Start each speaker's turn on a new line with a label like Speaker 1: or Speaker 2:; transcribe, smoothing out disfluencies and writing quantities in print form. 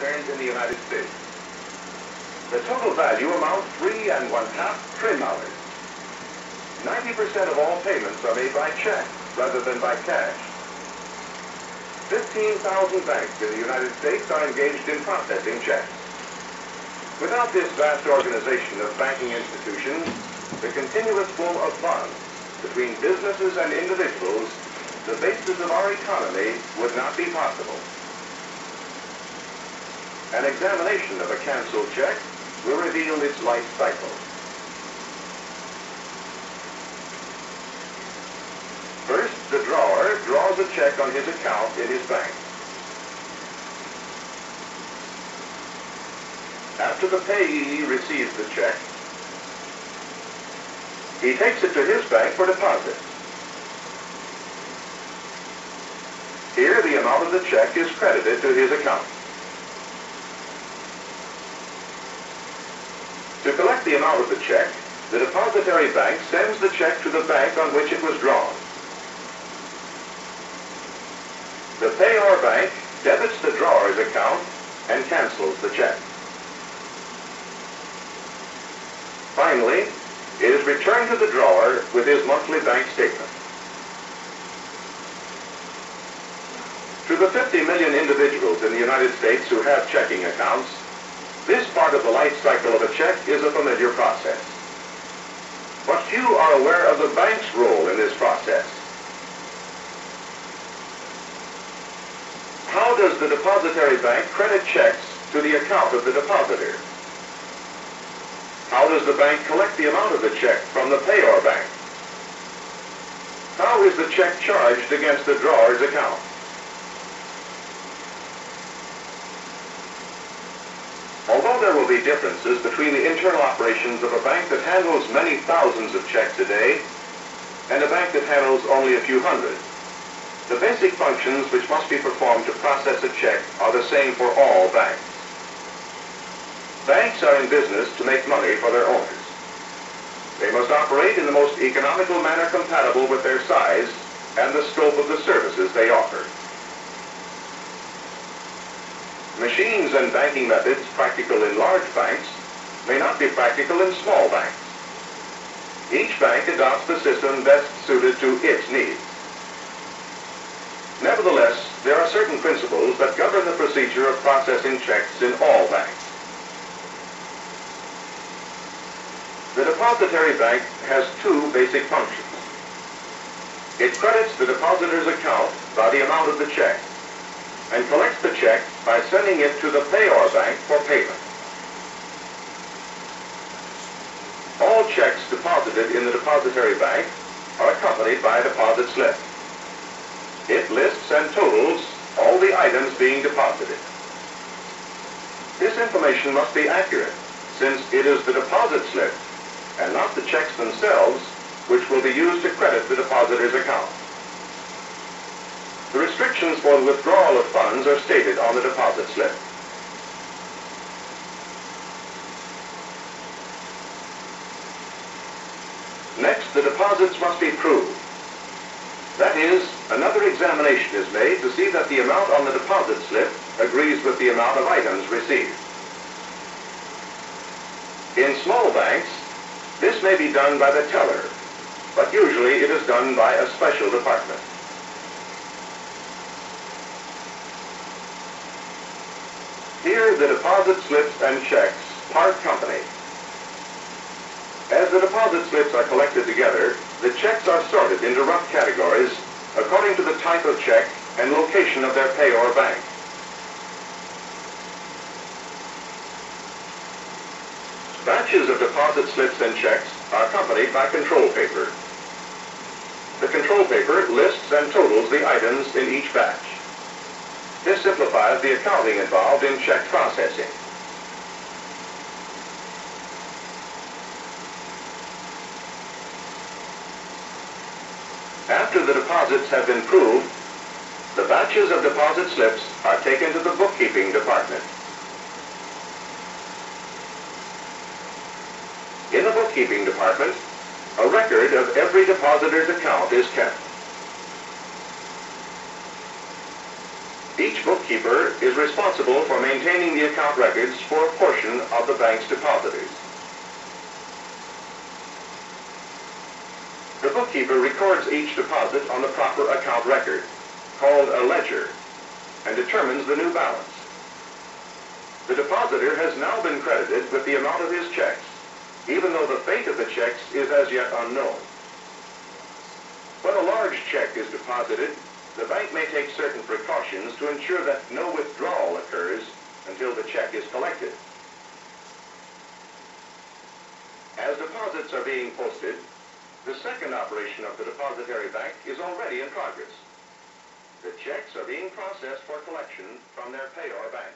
Speaker 1: concerns in the United States. The total value amounts $3.5 trillion. 90% of all payments are made by check rather than by cash. 15,000 banks in the United States are engaged in processing checks. Without this vast organization of banking institutions, the continuous flow of funds between businesses and individuals, the basis of our economy, would not be possible. An examination of a canceled check will reveal its life cycle. First, the drawer draws a check on his account in his bank. After the payee receives the check, he takes it to his bank for deposit. Here, the amount of the check is credited to his account. To collect the amount of the check, the depository bank sends the check to the bank on which it was drawn. The payor bank debits the drawer's account and cancels the check. Finally, it is returned to the drawer with his monthly bank statement. To the 50 million individuals in the United States who have checking accounts, this part of the life cycle of a check is a familiar process. But few are aware of the bank's role in this process. How does the depository bank credit checks to the account of the depositor? How does the bank collect the amount of the check from the payor bank? How is the check charged against the drawer's account? Although there will be differences between the internal operations of a bank that handles many thousands of checks a day and a bank that handles only a few hundred, the basic functions which must be performed to process a check are the same for all banks. Banks are in business to make money for their owners. They must operate in the most economical manner compatible with their size and the scope of the services they offer. Machines and banking methods practical in large banks may not be practical in small banks. Each bank adopts the system best suited to its needs. Nevertheless, there are certain principles that govern the procedure of processing checks in all banks. The depository bank has two basic functions. It credits the depositor's account by the amount of the check and collects the check by sending it to the payor bank for payment. All checks deposited in the depository bank are accompanied by a deposit slip. It lists and totals all the items being deposited. This information must be accurate, since it is the deposit slip and not the checks themselves which will be used to credit the depositor's account. The restrictions for the withdrawal of funds are stated on the deposit slip. Next, the deposits must be proved. That is, another examination is made to see that the amount on the deposit slip agrees with the amount of items received. In small banks, this may be done by the teller, but usually it is done by a special department. Here, the deposit slips and checks part company. As the deposit slips are collected together, the checks are sorted into rough categories according to the type of check and location of their payor bank. Batches of deposit slips and checks are accompanied by control paper. The control paper lists and totals the items in each batch. This simplifies the accounting involved in check processing. After the deposits have been proved, the batches of deposit slips are taken to the bookkeeping department. In the bookkeeping department, a record of every depositor's account is kept. Each bookkeeper is responsible for maintaining the account records for a portion of the bank's depositors. The bookkeeper records each deposit on the proper account record, called a ledger, and determines the new balance. The depositor has now been credited with the amount of his checks, even though the fate of the checks is as yet unknown. When a large check is deposited, the bank may take certain precautions to ensure that no withdrawal occurs until the check is collected. As deposits are being posted, the second operation of the depository bank is already in progress. The checks are being processed for collection from their payor bank.